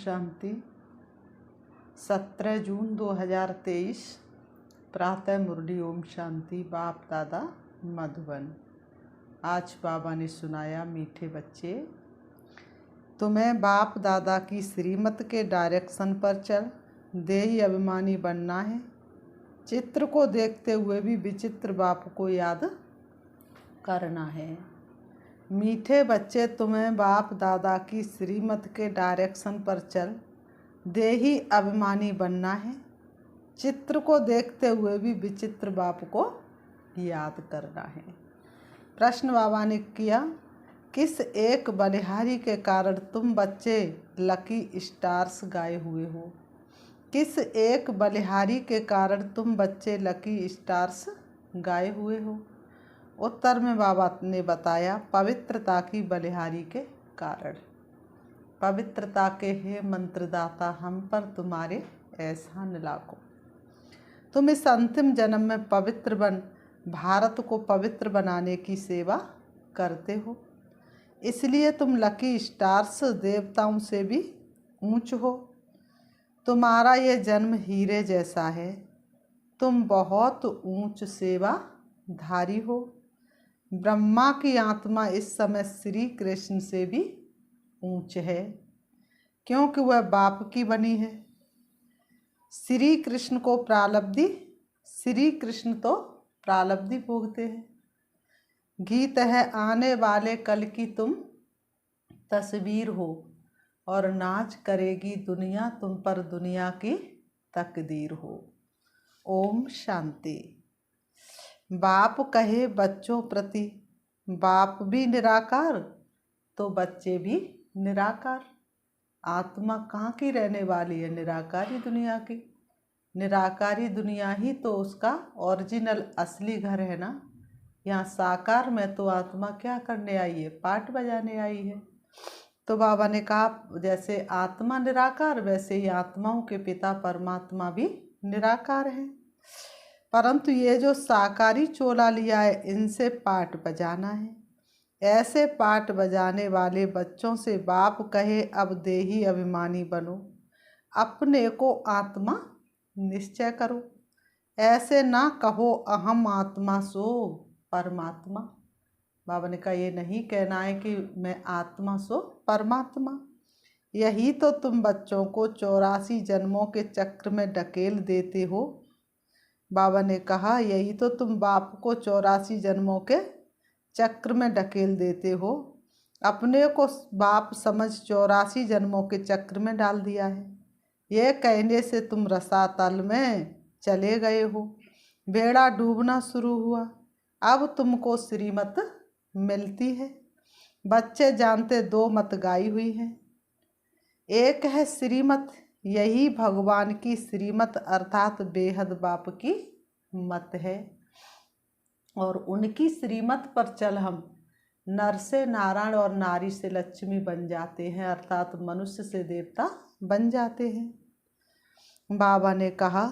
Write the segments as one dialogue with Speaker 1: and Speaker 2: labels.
Speaker 1: शांति। 17 जून 2023 प्रातः मुरली। ओम शांति। बाप दादा मधुबन। आज बाबा ने सुनाया, मीठे बच्चे, तुम्हें बाप दादा की श्रीमत के डायरेक्शन पर चल देही अभिमानी बनना है। चित्र को देखते हुए भी विचित्र बाप को याद करना है। मीठे बच्चे, तुम्हें बाप दादा की श्रीमत के डायरेक्शन पर चल देही अभिमानी बनना है। चित्र को देखते हुए भी विचित्र बाप को याद करना है। प्रश्न बाबा ने किया, किस एक बलिहारी के कारण तुम बच्चे लकी स्टार्स गाए हुए हो? किस एक बलिहारी के कारण तुम बच्चे लकी स्टार्स गाए हुए हो? उत्तर में बाबा ने बताया, पवित्रता की बलिहारी के कारण। पवित्रता के हे मंत्रदाता, हम पर तुम्हारे एहसान लाखों। तुम इस अंतिम जन्म में पवित्र बन भारत को पवित्र बनाने की सेवा करते हो, इसलिए तुम लकी स्टार्स देवताओं से भी ऊंच हो। तुम्हारा ये जन्म हीरे जैसा है। तुम बहुत ऊंच सेवाधारी हो। ब्रह्मा की आत्मा इस समय श्री कृष्ण से भी ऊंच है, क्योंकि वह बाप की बनी है। श्री कृष्ण को प्रालब्धि, श्री कृष्ण तो प्रालब्धि भोगते हैं। गीत है, आने वाले कल की तुम तस्वीर हो और नाच करेगी दुनिया तुम पर, दुनिया की तकदीर हो। ओम शांति। बाप कहे बच्चों प्रति, बाप भी निराकार तो बच्चे भी निराकार। आत्मा कहाँ की रहने वाली है? निराकारी दुनिया की। निराकारी दुनिया ही तो उसका ओरिजिनल असली घर है ना। यहाँ साकार में तो आत्मा क्या करने आई है? पाठ बजाने आई है। तो बाबा ने कहा, जैसे आत्मा निराकार वैसे ही आत्माओं के पिता परमात्मा भी निराकार है। परंतु ये जो साकारी चोला लिया है, इनसे पाठ बजाना है। ऐसे पाठ बजाने वाले बच्चों से बाप कहे, अब देही अभिमानी बनो, अपने को आत्मा निश्चय करो। ऐसे ना कहो अहम आत्मा सो परमात्मा। बाबा ने कहा, ये नहीं कहना है कि मैं आत्मा सो परमात्मा। यही तो तुम बच्चों को 84 जन्मों के चक्र में ढकेल देते हो। बाबा ने कहा, यही तो तुम बाप को 84 जन्मों के चक्र में ढकेल देते हो। अपने को बाप समझ 84 जन्मों के चक्र में डाल दिया है। यह कहने से तुम रसातल में चले गए हो। बेड़ा डूबना शुरू हुआ। अब तुमको श्रीमत मिलती है। बच्चे जानते, दो मत गाई हुई हैं। एक है श्रीमत, यही भगवान की श्रीमत अर्थात बेहद बाप की मत है। और उनकी श्रीमत पर चल हम नर से नारायण और नारी से लक्ष्मी बन जाते हैं, अर्थात मनुष्य से देवता बन जाते हैं। बाबा ने कहा,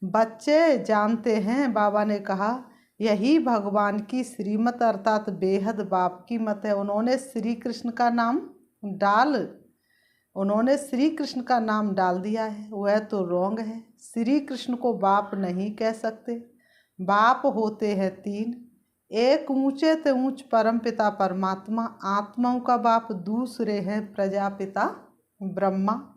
Speaker 1: बच्चे जानते हैं, बाबा ने कहा, यही भगवान की श्रीमत अर्थात बेहद बाप की मत है। उन्होंने श्री कृष्ण का नाम डाल दिया है। वह तो रोंग है। श्री कृष्ण को बाप नहीं कह सकते। बाप होते हैं तीन। एक ऊंचे ते ऊंच परमपिता परमात्मा, आत्माओं का बाप। दूसरे हैं प्रजापिता ब्रह्मा।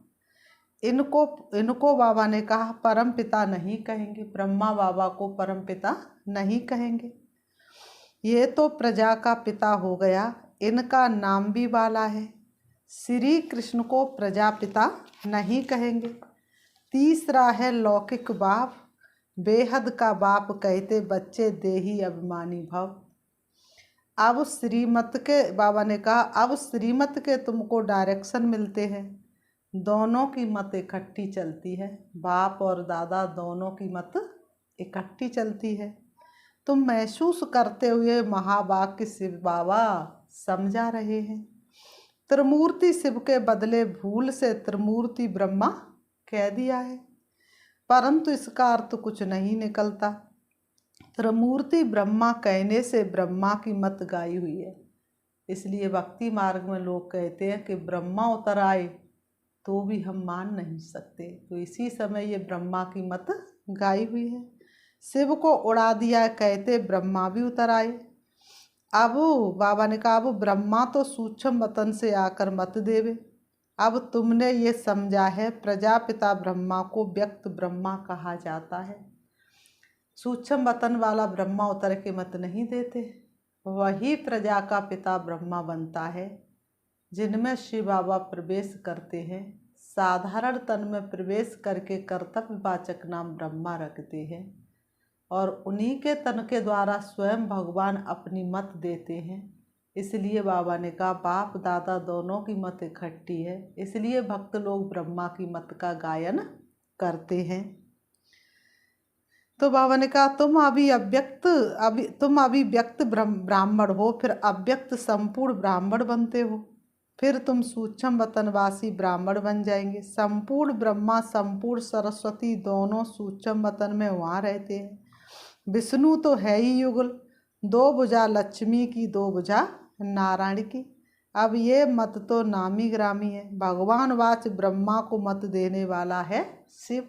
Speaker 1: इनको बाबा ने कहा परमपिता नहीं कहेंगे। ब्रह्मा बाबा को परमपिता नहीं कहेंगे। ये तो प्रजा का पिता हो गया। इनका नाम भी वाला है। श्री कृष्ण को प्रजापिता नहीं कहेंगे। तीसरा है लौकिक बाप, बेहद का बाप कहते बच्चे देही अभिमानी भव। अब श्रीमत के, बाबा ने कहा, अब श्रीमत के तुमको डायरेक्शन मिलते हैं। दोनों की मत इकट्ठी चलती है। बाप और दादा दोनों की मत इकट्ठी चलती है। तुम महसूस करते हुए महावाक्य शिव बाबा समझा रहे हैं। त्रिमूर्ति शिव के बदले भूल से त्रिमूर्ति ब्रह्मा कह दिया है, परंतु इसका अर्थ कुछ नहीं निकलता। त्रिमूर्ति ब्रह्मा कहने से ब्रह्मा की मत गाई हुई है। इसलिए भक्ति मार्ग में लोग कहते हैं कि ब्रह्मा उतर आए तो भी हम मान नहीं सकते। तो इसी समय ये ब्रह्मा की मत गाई हुई है। शिव को उड़ा दिया कहते ब्रह्मा भी उतर आए। अब बाबा ने कहा अब ब्रह्मा तो सूक्ष्म वतन से आकर मत देवे। अब तुमने ये समझा है प्रजापिता ब्रह्मा को व्यक्त ब्रह्मा कहा जाता है। सूक्ष्म वतन वाला ब्रह्मा उतर के मत नहीं देते, वही प्रजा का पिता ब्रह्मा बनता है। जिनमें शिव बाबा प्रवेश करते हैं, साधारण तन में प्रवेश करके कर्तव्यवाचक नाम ब्रह्मा रखते हैं और उन्हीं के तन के द्वारा स्वयं भगवान अपनी मत देते हैं। इसलिए बाबा ने कहा बाप दादा दोनों की मत इकट्ठी है, इसलिए भक्त लोग ब्रह्मा की मत का गायन करते हैं। तो बाबा ने कहा तुम अभी व्यक्त ब्राह्मण हो, फिर अव्यक्त संपूर्ण ब्राह्मण बनते हो, फिर तुम सूक्ष्म वतनवासी ब्राह्मण बन जाएंगे। संपूर्ण ब्रह्मा संपूर्ण सरस्वती दोनों सूक्ष्म वतन में वहाँ रहते हैं। विष्णु तो है ही युगल, दो भुजा लक्ष्मी की दो भुजा नारायण की। अब ये मत तो नामी ग्रामी है। भगवान वाच ब्रह्मा को मत देने वाला है शिव,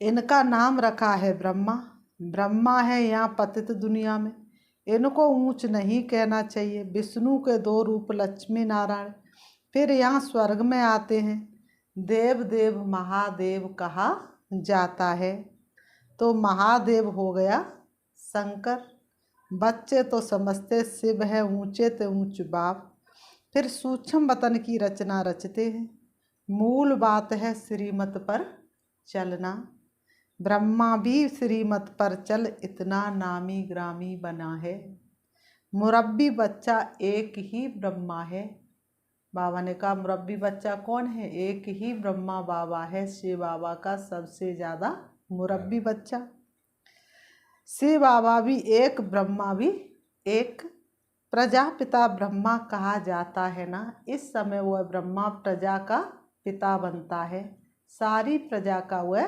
Speaker 1: इनका नाम रखा है ब्रह्मा। ब्रह्मा है यहाँ पतित दुनिया में, इनको ऊंच नहीं कहना चाहिए। विष्णु के दो रूप लक्ष्मी नारायण, फिर यहाँ स्वर्ग में आते हैं, देव देव महादेव कहा जाता है। तो महादेव हो गया शंकर। बच्चे तो समझते शिव है ऊंचे ते ऊंच बाप, फिर सूक्ष्म वतन की रचना रचते हैं। मूल बात है श्रीमत पर चलना। ब्रह्मा भी श्रीमत पर चल इतना नामी ग्रामी बना है। मुरब्बी बच्चा एक ही ब्रह्मा है। बाबा ने कहा मुरब्बी बच्चा कौन है? एक ही ब्रह्मा बाबा है, शिव बाबा का सबसे ज़्यादा मुरब्बी बच्चा। शिव बाबा भी एक, ब्रह्मा भी एक। प्रजापिता ब्रह्मा कहा जाता है ना, इस समय वह ब्रह्मा प्रजा का पिता बनता है, सारी प्रजा का वह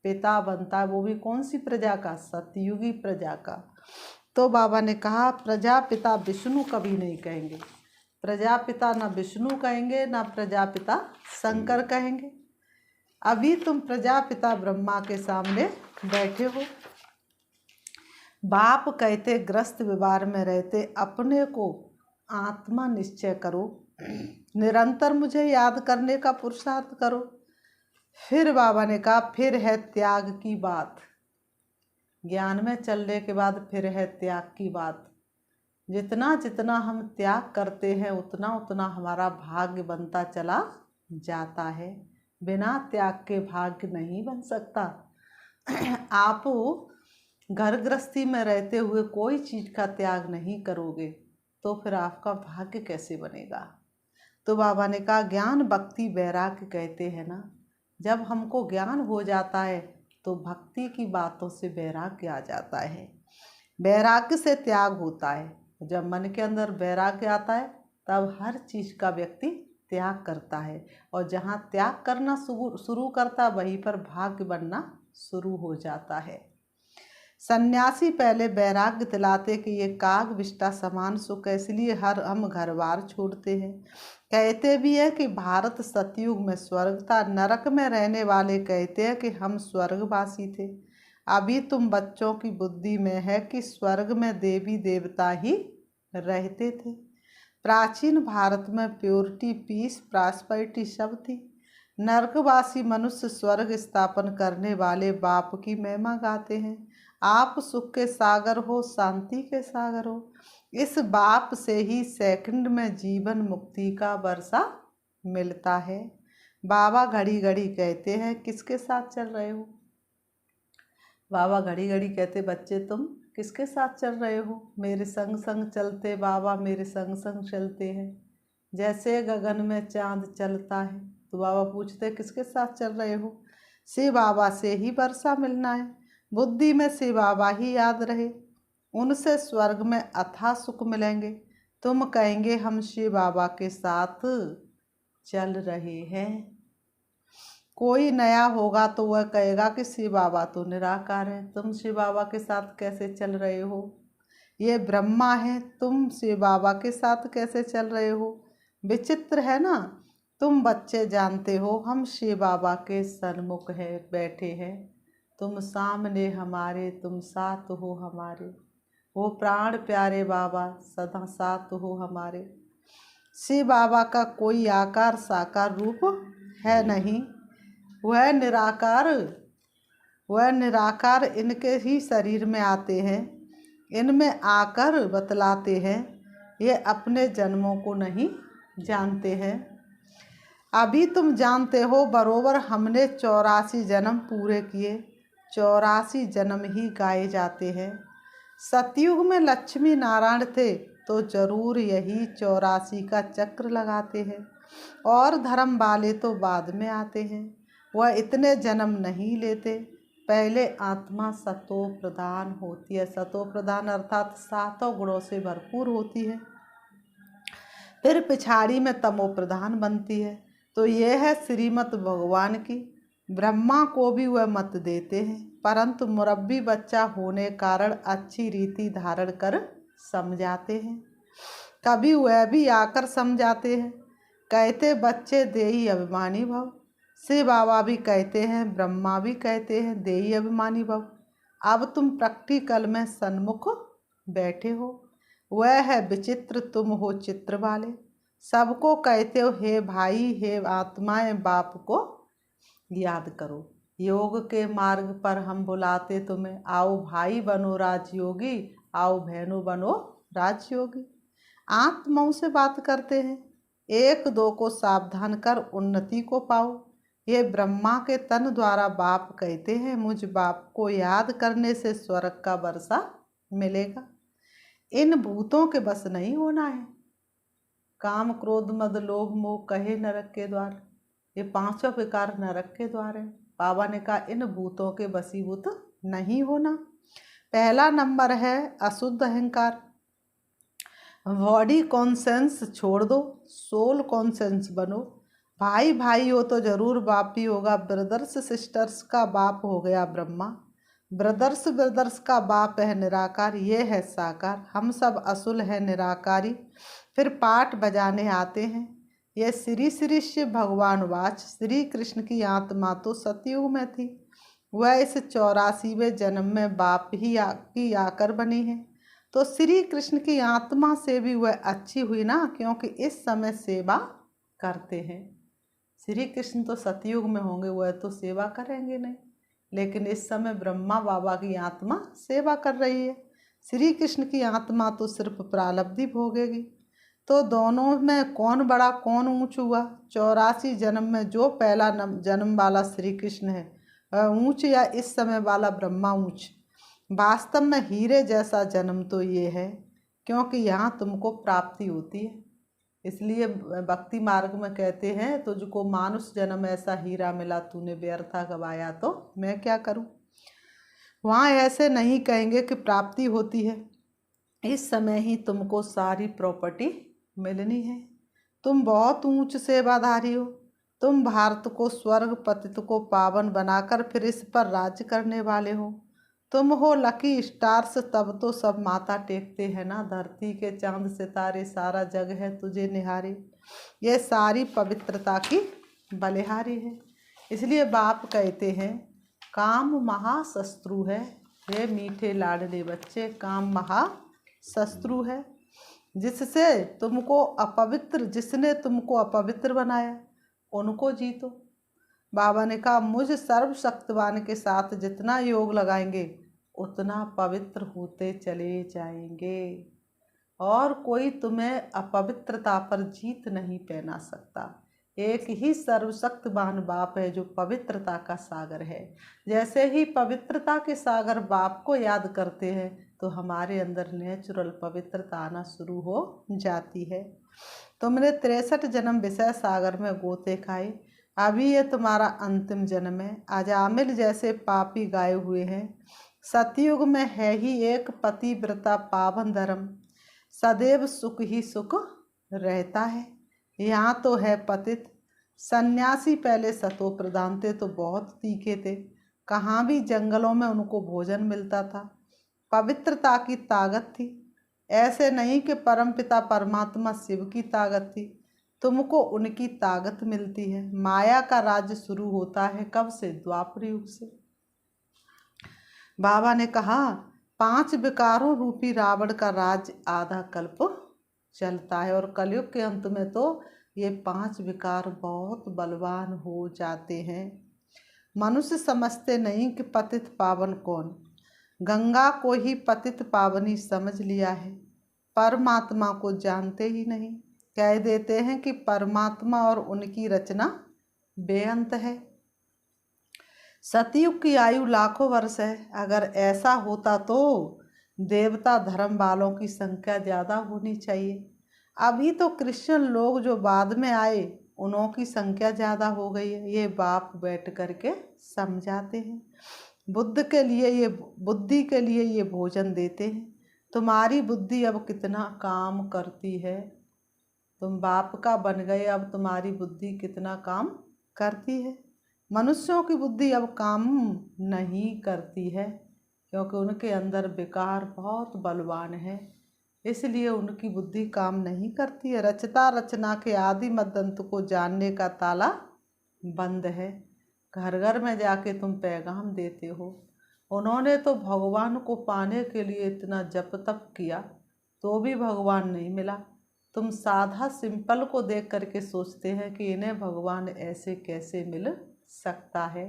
Speaker 1: पिता बनता है। वो भी कौन सी प्रजा का? सतयुगी प्रजा का। तो बाबा ने कहा प्रजापिता विष्णु कभी नहीं कहेंगे, प्रजापिता ना विष्णु कहेंगे ना प्रजापिता शंकर कहेंगे। अभी तुम प्रजापिता ब्रह्मा के सामने बैठे हो। बाप कहते ग्रस्त व्यवहार में रहते अपने को आत्मा निश्चय करो, निरंतर मुझे याद करने का पुरुषार्थ करो। फिर बाबा ने कहा फिर है त्याग की बात। ज्ञान में चलने के बाद फिर है त्याग की बात। जितना जितना हम त्याग करते हैं उतना उतना हमारा भाग्य बनता चला जाता है। बिना त्याग के भाग्य नहीं बन सकता। आप घर गृहस्थी में रहते हुए कोई चीज़ का त्याग नहीं करोगे तो फिर आपका भाग्य कैसे बनेगा? तो बाबा ने कहा ज्ञान भक्ति वैराग्य कहते हैं ना, जब हमको ज्ञान हो जाता है तो भक्ति की बातों से वैराग्य आ जाता है। वैराग्य से त्याग होता है। जब मन के अंदर वैराग्य आता है तब हर चीज़ का व्यक्ति त्याग करता है, और जहाँ त्याग करना शुरू करता वहीं पर भाग्य बनना शुरू हो जाता है। सन्यासी पहले वैराग्य दिलाते कि ये काग विष्टा समान सुख है, इसलिए हम घर बार छोड़ते हैं। कहते भी है कि भारत सतयुग में स्वर्ग था, नरक में रहने वाले कहते हैं कि हम स्वर्गवासी थे। अभी तुम बच्चों की बुद्धि में है कि स्वर्ग में देवी देवता ही रहते थे। प्राचीन भारत में प्योरिटी, पीस, प्रॉस्पेरिटी सब थी। नरकवासी मनुष्य स्वर्ग स्थापन करने वाले बाप की महिमा गाते हैं। आप सुख के सागर हो, शांति के सागर हो। इस बाप से ही सेकंड में जीवन मुक्ति का वर्षा मिलता है। बाबा घड़ी घड़ी कहते हैं किसके साथ चल रहे हो? बाबा घड़ी घड़ी कहते बच्चे तुम किसके साथ चल रहे हो? मेरे संग संग चलते बाबा, मेरे संग संग चलते हैं। जैसे गगन में चांद चलता है। तो बाबा पूछते किसके साथ चल रहे हो? शिव बाबा से ही वर्षा मिलना है। बुद्धि में शिव बाबा ही याद रहे, उनसे स्वर्ग में अथाह सुख मिलेंगे। तुम कहेंगे हम शिव बाबा के साथ चल रहे हैं। कोई नया होगा तो वह कहेगा कि शिव बाबा तो निराकार है, तुम शिव बाबा के साथ कैसे चल रहे हो? ये ब्रह्मा है, तुम शिव बाबा के साथ कैसे चल रहे हो? विचित्र है ना। तुम बच्चे जानते हो हम शिव बाबा के सन्मुख है बैठे हैं, तुम सामने हमारे, तुम साथ हो हमारे, वो प्राण प्यारे बाबा सदा साथ हो हमारे। शिव बाबा का कोई आकार साकार रूप है नहीं, वह निराकार इनके ही शरीर में आते हैं, इनमें आकर बतलाते हैं, ये अपने जन्मों को नहीं जानते हैं। अभी तुम जानते हो बरोबर हमने 84 जन्म पूरे किए, 84 जन्म ही गाए जाते हैं। सतयुग में लक्ष्मी नारायण थे तो जरूर यही 84 का चक्र लगाते हैं, और धर्म वाले तो बाद में आते हैं, वह इतने जन्म नहीं लेते। पहले आत्मा सतो प्रधान होती है, सतो प्रधान अर्थात 7 गुणों से भरपूर होती है, फिर पिछाड़ी में तमो प्रधान बनती है। तो यह है श्रीमत भगवान की। ब्रह्मा को भी वह मत देते हैं, परंतु मुरब्बी बच्चा होने कारण अच्छी रीति धारण कर समझाते हैं। कभी वह भी आकर समझाते हैं, कहते बच्चे देही अभिमानी भव। शिव बाबा भी कहते हैं, ब्रह्मा भी कहते हैं देही अभिमानी भव। अब तुम प्रैक्टिकल में सन्मुख बैठे हो, वह है विचित्र, तुम हो चित्र वाले। सबको कहते हो हे भाई, हे आत्माएं, बाप को याद करो। योग के मार्ग पर हम बुलाते तुम्हें, आओ भाई बनो राजयोगी, आओ बहनों बनो राजयोगी। आत्माओं से बात करते हैं, एक दो को सावधान कर उन्नति को पाओ। ये ब्रह्मा के तन द्वारा बाप कहते हैं, मुझ बाप को याद करने से स्वर्ग का वर्षा मिलेगा। इन भूतों के बस नहीं होना है। काम क्रोध मद लोभ मोह कहे नरक के द्वार, ये 5 विकार नरक के द्वार है। बाबा ने कहा इन भूतों के वशीभूत नहीं होना। पहला नंबर है अशुद्ध अहंकार। बॉडी कॉन्सेंस छोड़ दो, सोल कॉन्सेंस बनो। भाई भाई हो तो जरूर बाप ही होगा। ब्रदर्स सिस्टर्स का बाप हो गया ब्रह्मा, ब्रदर्स का बाप है निराकार, ये है साकार। हम सब असुल है निराकारी। फिर पाठ बजाने आते हैं, यह श्री श्री शिव भगवान वाच। श्री कृष्ण की आत्मा तो सतयुग में थी, वह इस 84वें जन्म में बाप ही की आकर बनी है। तो श्री कृष्ण की आत्मा से भी वह अच्छी हुई ना, क्योंकि इस समय सेवा करते हैं। श्री कृष्ण तो सतयुग में होंगे, वह तो सेवा करेंगे नहीं, लेकिन इस समय ब्रह्मा बाबा की आत्मा सेवा कर रही है। श्री कृष्ण की आत्मा तो सिर्फ प्रारब्धि भोगेगी। तो दोनों में कौन बड़ा कौन ऊंच हुआ? 84 जन्म में जो पहला जन्म वाला श्री कृष्ण है ऊंच, या इस समय वाला ब्रह्मा ऊंच? वास्तव में हीरे जैसा जन्म तो ये है, क्योंकि यहाँ तुमको प्राप्ति होती है। इसलिए भक्ति मार्ग में कहते हैं, तुझको मानुष जन्म ऐसा हीरा मिला, तूने व्यर्था गवाया तो मैं क्या करूं। वहाँ ऐसे नहीं कहेंगे कि प्राप्ति होती है, इस समय ही तुमको सारी प्रॉपर्टी मिलनी है। तुम बहुत ऊंच सेवाधारी हो, तुम भारत को स्वर्ग पतित को पावन बनाकर फिर इस पर राज्य करने वाले हो। तुम हो लकी स्टार्स, तब तो सब माथा टेकते हैं ना। धरती के चांद सितारे सारा जग है तुझे निहारे, ये सारी पवित्रता की बलिहारी है। इसलिए बाप कहते हैं काम महाशत्रु है। ये मीठे लाडले बच्चे, काम महाशत्रु है, जिससे तुमको अपवित्र, जिसने तुमको अपवित्र बनाया उनको जीतो। बाबा ने कहा मुझ सर्वशक्तिवान के साथ जितना योग लगाएंगे उतना पवित्र होते चले जाएंगे, और कोई तुम्हें अपवित्रता पर जीत नहीं पहना सकता। एक ही सर्वशक्तिवान बाप है जो पवित्रता का सागर है। जैसे ही पवित्रता के सागर बाप को याद करते हैं तो हमारे अंदर नेचुरल पवित्रता आना शुरू हो जाती है। तुमने 63 जन्म विषय सागर में गोते खाए, अभी ये तुम्हारा अंतिम जन्म है। अजामिल जैसे पापी गाए हुए हैं। सतयुग में है ही एक पतिव्रता पावन धर्म, सदैव सुख ही सुख रहता है। यहाँ तो है पतित। सन्यासी पहले सतो प्रधान थे तो बहुत तीखे थे, कहाँ भी जंगलों में उनको भोजन मिलता था। पवित्रता की ताकत थी, ऐसे नहीं कि परमपिता परमात्मा शिव की ताकत थी। तुमको उनकी ताकत मिलती है। माया का राज्य शुरू होता है कब से? द्वापर युग से। बाबा ने कहा 5 विकारों रूपी रावण का राज्य आधा कल्प चलता है और कलयुग के अंत में तो ये 5 विकार बहुत बलवान हो जाते हैं। मनुष्य समझते नहीं कि पतित पावन कौन। गंगा को ही पतित पावनी समझ लिया है, परमात्मा को जानते ही नहीं। कह देते हैं कि परमात्मा और उनकी रचना बेअंत है। सतयुग की आयु लाखों वर्ष है। अगर ऐसा होता तो देवता धर्म वालों की संख्या ज़्यादा होनी चाहिए। अभी तो क्रिश्चियन लोग जो बाद में आए उनों की संख्या ज़्यादा हो गई है। ये बाप बैठ करके समझाते हैं। बुद्धि के लिए ये भोजन देते हैं। तुम्हारी बुद्धि अब कितना काम करती है? तुम बाप का बन गए, अब तुम्हारी बुद्धि कितना काम करती है? मनुष्यों की बुद्धि अब काम नहीं करती है, क्योंकि उनके अंदर विकार बहुत बलवान है, इसलिए उनकी बुद्धि काम नहीं करती है। रचता रचना के आदि मध्य अंत को जानने का ताला बंद है। घर घर में जाके तुम पैगाम देते हो। उन्होंने तो भगवान को पाने के लिए इतना जप तप किया तो भी भगवान नहीं मिला। तुम साधा सिंपल को देख करके सोचते हैं कि इन्हें भगवान ऐसे कैसे मिल सकता है।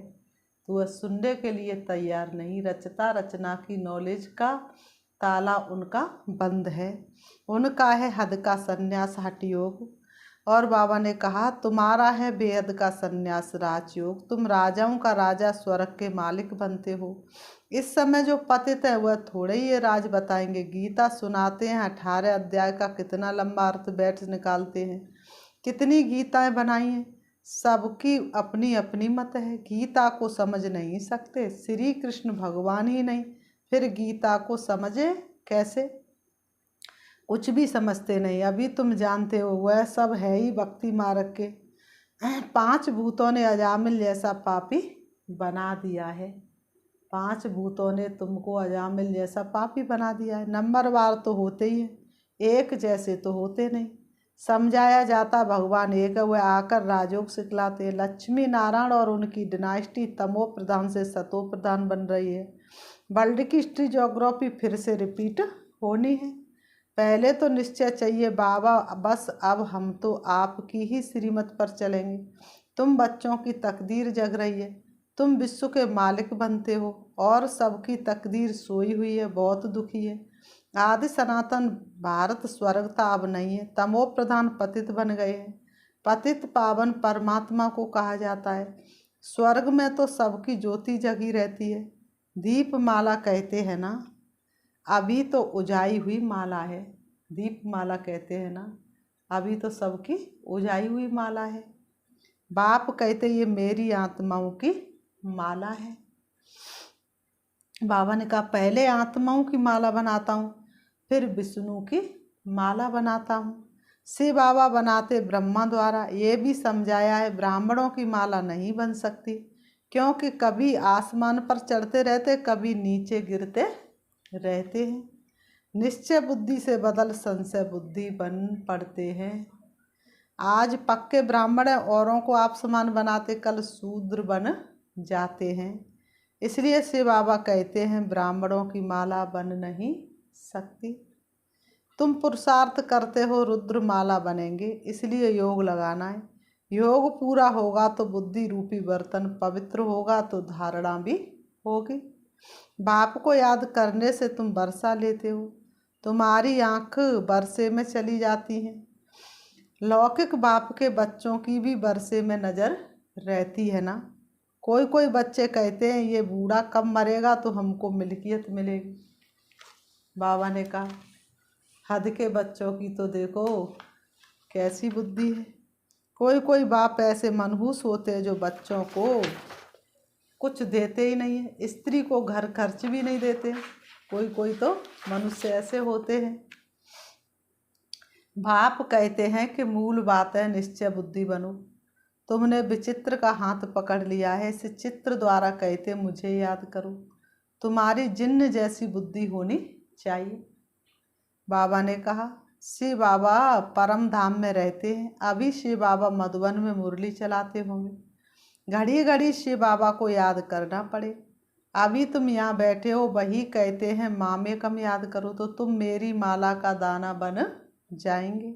Speaker 1: तो वह सुनने के लिए तैयार नहीं। रचता रचना की नॉलेज का ताला उनका बंद है। उनका है हद का संन्यास हठ योग। और बाबा ने कहा तुम्हारा है बेहद का संन्यास राजयोग। तुम राजाओं का राजा स्वर्ग के मालिक बनते हो। इस समय जो पतित है वह थोड़े ही ये राज बताएंगे। गीता सुनाते हैं, 18 अध्याय का कितना लंबा अर्थ बैठ निकालते हैं। कितनी गीताएं बनाई हैं, सबकी अपनी अपनी मत है। गीता को समझ नहीं सकते, श्री कृष्ण भगवान ही नहीं, फिर गीता को समझे कैसे? कुछ भी समझते नहीं। अभी तुम जानते हो वह सब है ही भक्ति मार्ग के। 5 भूतों ने अजामिल जैसा पापी बना दिया है। 5 भूतों ने तुमको अजामिल जैसा पापी बना दिया है। नंबरवार तो होते ही हैं, एक जैसे तो होते नहीं। समझाया जाता भगवान एक है, वह आकर राजयोग सिखलाते। लक्ष्मी नारायण और उनकी डिनास्टी तमो प्रधान से सतो प्रधान बन रही है। वर्ल्ड की हिस्ट्री ज्योग्राफी फिर से रिपीट होनी है। पहले तो निश्चय चाहिए बाबा, बस अब हम तो आपकी ही श्रीमत पर चलेंगे। तुम बच्चों की तकदीर जग रही है, तुम विश्व के मालिक बनते हो और सबकी तकदीर सोई हुई है, बहुत दुखी है। आदि सनातन भारत स्वर्ग था, अब नहीं है। तमो प्रधान पतित बन गए हैं। पतित पावन परमात्मा को कहा जाता है। स्वर्ग में तो सबकी ज्योति जगी रहती है। दीप माला कहते हैं ना, अभी तो उजाई हुई माला है। दीप माला कहते हैं ना, अभी तो सबकी उजाई हुई माला है। बाप कहते ये मेरी आत्माओं की माला है। बाबा ने कहा पहले आत्माओं की माला बनाता हूँ, फिर विष्णु की माला बनाता हूँ। शिव बाबा बनाते ब्रह्मा द्वारा। ये भी समझाया है ब्राह्मणों की माला नहीं बन सकती, क्योंकि कभी आसमान पर चढ़ते रहते, कभी नीचे गिरते रहते हैं। निश्चय बुद्धि से बदल संशय बुद्धि बन पड़ते हैं। आज पक्के ब्राह्मण हैं, औरों को आप समान बनाते, कल शूद्र बन जाते हैं। इसलिए शिव बाबा कहते हैं ब्राह्मणों की माला बन नहीं सकती। तुम पुरुषार्थ करते हो रुद्र माला बनेंगे, इसलिए योग लगाना है। योग पूरा होगा तो बुद्धि रूपी बर्तन पवित्र होगा, तो धारणा भी होगी। बाप को याद करने से तुम वर्षा लेते हो। तुम्हारी आँख बरसे में चली जाती हैं। लौकिक बाप के बच्चों की भी बरसे में नज़र रहती है ना। कोई कोई बच्चे कहते हैं ये बूढ़ा कब मरेगा तो हमको मिल्कियत मिलेगी। बाबा ने कहा हद के बच्चों की तो देखो कैसी बुद्धि है। कोई कोई बाप ऐसे मनहूस होते हैं जो बच्चों को कुछ देते ही नहीं है, स्त्री को घर खर्च भी नहीं देते। कोई कोई तो मनुष्य ऐसे होते हैं। बाप कहते हैं कि मूल बात है निश्चय बुद्धि बनो। तुमने विचित्र का हाथ पकड़ लिया है, इस चित्र द्वारा कहते मुझे याद करो। तुम्हारी जिन्न जैसी बुद्धि होनी चाहिए। बाबा ने कहा शिव बाबा परम धाम में रहते हैं। अभी शिव बाबा मधुबन में मुरली चलाते होंगे। घड़ी घड़ी शिव बाबा को याद करना पड़े। अभी तुम यहाँ बैठे हो, वही कहते हैं माँ में कम याद करो तो तुम मेरी माला का दाना बन जाएंगे।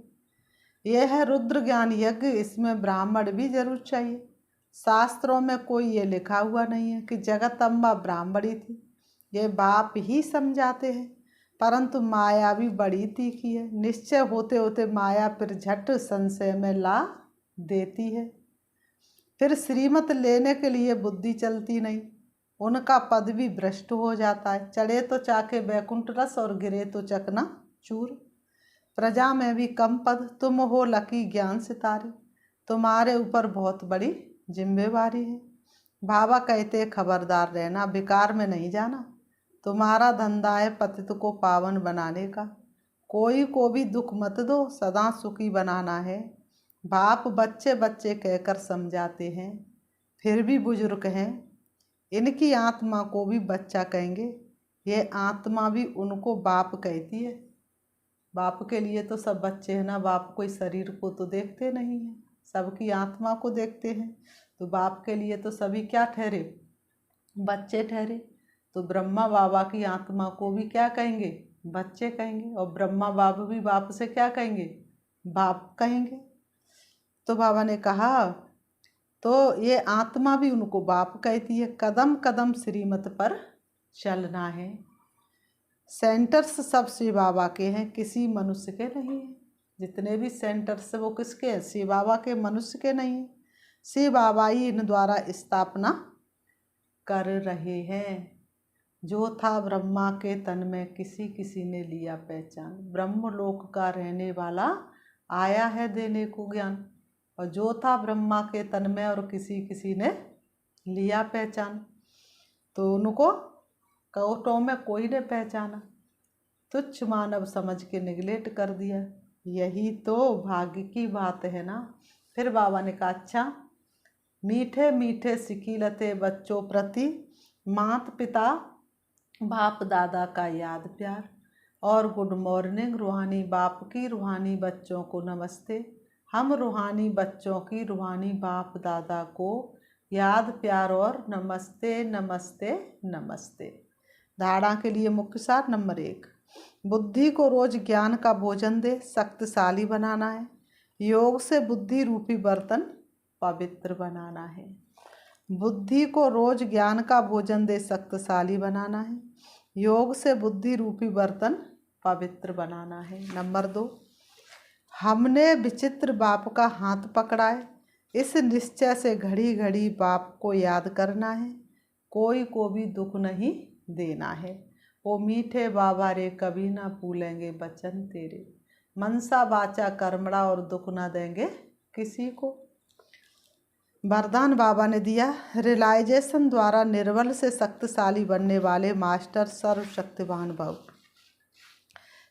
Speaker 1: यह है रुद्र ज्ञान यज्ञ, इसमें ब्राह्मण भी जरूर चाहिए। शास्त्रों में कोई ये लिखा हुआ नहीं है कि जगदम्बा ब्राह्मणी थी, ये बाप ही समझाते हैं। परंतु माया भी बड़ी तीखी है। निश्चय होते होते माया फिर झट संशय में ला देती है। फिर श्रीमत लेने के लिए बुद्धि चलती नहीं, उनका पद भी भ्रष्ट हो जाता है। चढ़े तो चाके बैकुंठ रस और गिरे तो चकना चूर। प्रजा में भी कम पद, तुम हो लकी ज्ञान सितारे, तुम्हारे ऊपर बहुत बड़ी जिम्मेवारी है। बाबा कहते खबरदार रहना, बेकार में नहीं जाना। तुम्हारा धंधा है पतित को पावन बनाने का। कोई को भी दुख मत दो, सदा सुखी बनाना है। बाप बच्चे बच्चे कहकर समझाते हैं, फिर भी बुजुर्ग हैं। इनकी आत्मा को भी बच्चा कहेंगे, ये आत्मा भी उनको बाप कहती है। बाप के लिए तो सब बच्चे हैं ना, बाप कोई शरीर को तो देखते नहीं है, सबकी आत्मा को देखते हैं। तो बाप के लिए तो सभी क्या ठहरे, बच्चे ठहरे। तो ब्रह्मा बाबा की आत्मा को भी क्या कहेंगे, बच्चे कहेंगे। और ब्रह्मा बाबा भी बाप से क्या कहेंगे, बाप कहेंगे। तो बाबा ने कहा तो ये आत्मा भी उनको बाप कहती है। कदम कदम श्रीमत पर चलना है। सेंटर्स सब शिव बाबा के हैं, किसी मनुष्य के नहीं है। जितने भी सेंटर्स वो किसके हैं, शिव बाबा के, मनुष्य के नहीं है। शिव बाबा ही इन द्वारा स्थापना कर रहे हैं। जो था ब्रह्मा के तन में, किसी किसी ने लिया पहचान। ब्रह्मलोक का रहने वाला आया है देने को ज्ञान। और जो था ब्रह्मा के तन में और किसी किसी ने लिया पहचान, तो उनको कौटों में कोई ने पहचाना, तुच्छ मानव समझ के निगलेक्ट कर दिया। यही तो भाग्य की बात है ना। फिर बाबा ने कहा अच्छा, मीठे मीठे सिकीलते बच्चों प्रति, मात पिता बाप दादा का याद प्यार। और गुड मॉर्निंग रूहानी बाप की, रूहानी बच्चों को नमस्ते। हम रूहानी बच्चों की, रूहानी बाप दादा को याद प्यार और नमस्ते नमस्ते नमस्ते। धारणा के लिए मुख्य सार नंबर 1, बुद्धि को रोज ज्ञान का भोजन दे, शक्तिशाली बनाना है। योग से बुद्धि रूपी बर्तन पवित्र बनाना है। बुद्धि को रोज ज्ञान का भोजन दे, शक्तिशाली बनाना है। योग से बुद्धि रूपी बर्तन पवित्र बनाना है। नंबर 2, हमने विचित्र बाप का हाथ पकड़ा है। इस निश्चय से घड़ी घड़ी बाप को याद करना है। कोई को भी दुख नहीं देना है। वो मीठे बाबा रे, कभी ना भूलेंगे बचन तेरे। मनसा वाचा कर्मणा, और दुख ना देंगे किसी को। वरदान बाबा ने दिया, रियलाइजेशन द्वारा निर्बल से शक्तिशाली बनने वाले मास्टर सर्वशक्तिवान भव।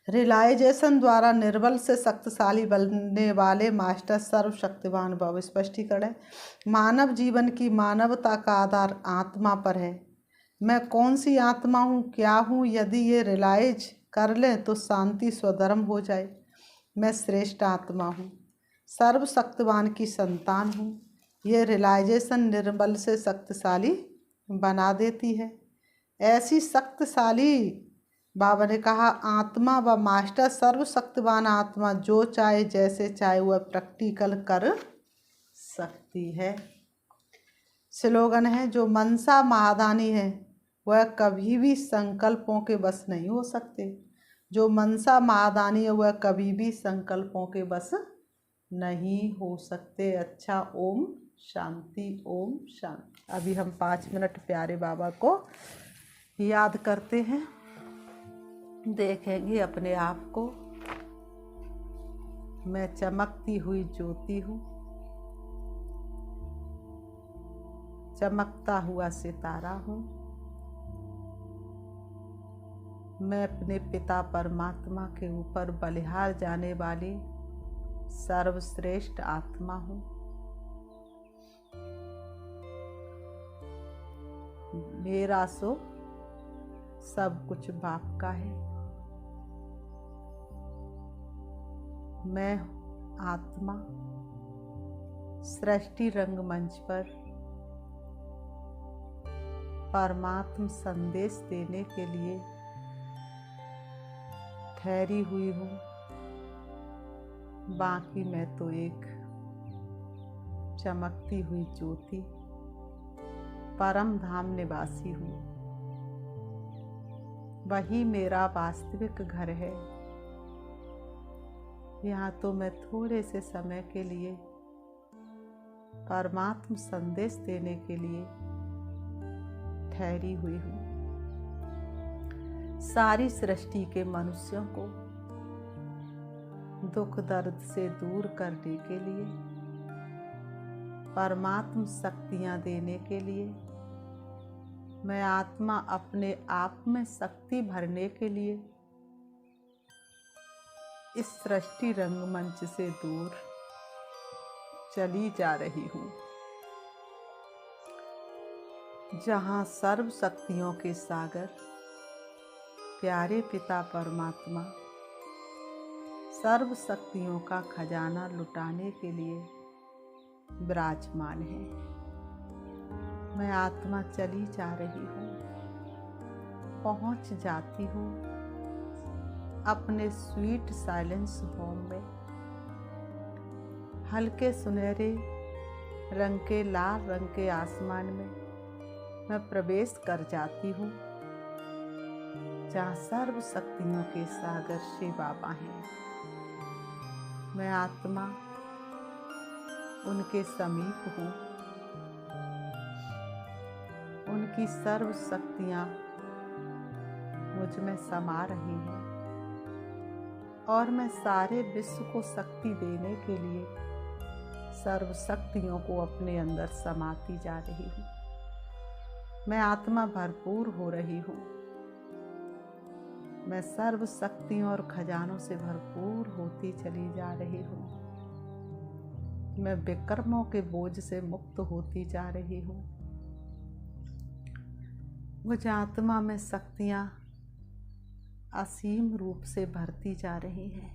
Speaker 1: रियलाइजेशन द्वारा निर्बल से शक्तिशाली बनने वाले मास्टर सर्वशक्तिवान भव। स्पष्टीकरण, मानव जीवन की मानवता का आधार आत्मा पर है। मैं कौन सी आत्मा हूँ, क्या हूँ, यदि ये रियलाइज कर लें तो शांति स्वधर्म हो जाए। मैं श्रेष्ठ आत्मा हूँ, सर्वशक्तिवान की संतान हूँ। ये रियलाइजेशन निर्बल से शक्तिशाली बना देती है। ऐसी शक्तिशाली, बाबा ने कहा, आत्मा व मास्टर सर्वशक्तिवान आत्मा जो चाहे जैसे चाहे वह प्रैक्टिकल कर सकती है। स्लोगन है, जो मनसा महादानी है वह कभी भी संकल्पों के बस नहीं हो सकते। जो मनसा महादानी है वह कभी भी संकल्पों के बस नहीं हो सकते। अच्छा, ओम शांति, ओम शांति। अभी हम 5 मिनट प्यारे बाबा को याद करते हैं। देखेंगे अपने आप को, मैं चमकती हुई ज्योति हूँ, चमकता हुआ सितारा हूँ। मैं अपने पिता परमात्मा के ऊपर बलिहार जाने वाली सर्वश्रेष्ठ आत्मा हूँ। मेरा सो सब कुछ बाप का है। मैं आत्मा सृष्टि रंगमंच पर परमात्म संदेश देने के लिए ठहरी हुई हूँ। बाकी मैं तो एक चमकती हुई ज्योति परम धाम निवासी हूँ। वही मेरा वास्तविक घर है। यहाँ तो मैं थोड़े से समय के लिए परमात्म संदेश देने के लिए ठहरी हुई हूँ। सारी सृष्टि के मनुष्यों को दुख दर्द से दूर करने के लिए, परमात्म शक्तियाँ देने के लिए, मैं आत्मा अपने आप में शक्ति भरने के लिए इस सृष्टि रंगमंच से दूर चली जा रही हूँ, जहाँ सर्व शक्तियों के सागर प्यारे पिता परमात्मा सर्व शक्तियों का खजाना लुटाने के लिए विराजमान है। मैं आत्मा चली जा रही हूँ, पहुँच जाती हूँ अपने स्वीट साइलेंस होम में। हल्के सुनहरे रंग के लाल रंग के आसमान में मैं प्रवेश कर जाती हूँ, जहाँ सर्व शक्तियों के सागर शिव बाबा हैं। मैं आत्मा उनके समीप हूँ। उनकी सर्व शक्तियाँ मुझ में समा रही हैं और मैं सारे विश्व को शक्ति देने के लिए सर्व शक्तियों को अपने अंदर समाती जा रही हूँ। मैं आत्मा भरपूर हो रही हूँ। मैं सर्व शक्तियों और खजानों से भरपूर होती चली जा रही हूँ। मैं विकर्मों के बोझ से मुक्त होती जा रही हूँ। मुझ आत्मा में शक्तियाँ असीम रूप से भरती जा रही हैं।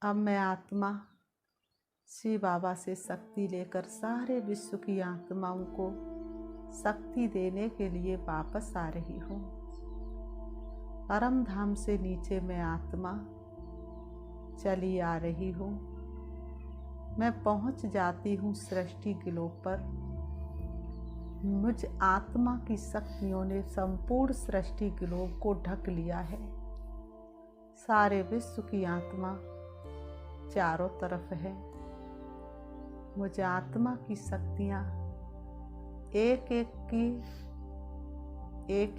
Speaker 1: अब मैं आत्मा शिव बाबा से शक्ति लेकर सारे विश्व की आत्माओं को शक्ति देने के लिए वापस आ रही हूँ। परम धाम से नीचे मैं आत्मा चली आ रही हूँ। मैं पहुँच जाती हूँ सृष्टि ग्लोब पर। मुझ आत्मा की शक्तियों ने संपूर्ण सृष्टि ग्लोब को ढक लिया है। सारे विश्व की आत्मा चारों तरफ है। मुझ आत्मा की शक्तियाँ एक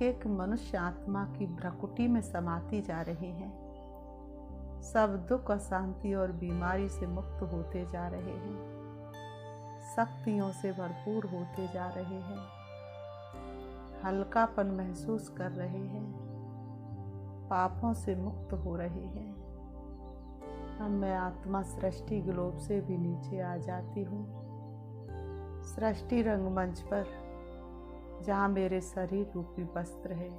Speaker 1: एक मनुष्य आत्मा की भ्रकुटी में समाती जा रही हैं। सब दुख, अशांति और बीमारी से मुक्त होते जा रहे हैं। शक्तियों से भरपूर होते जा रहे हैं। हल्कापन महसूस कर रहे हैं। पापों से मुक्त हो रहे हैं। अब मैं आत्मा सृष्टि ग्लोब से भी नीचे आ जाती हूँ। सृष्टि रंगमंच पर जहाँ मेरे शरीर रूपी वस्त्र है,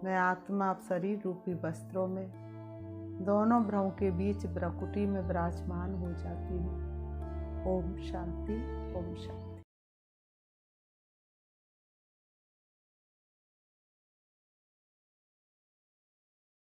Speaker 1: मैं आत्मा शरीर रूपी वस्त्रों में दोनों भ्रमों के बीच भ्रकुटी में विराजमान हो जाती हूँ। ओम शांति, ओम शांति।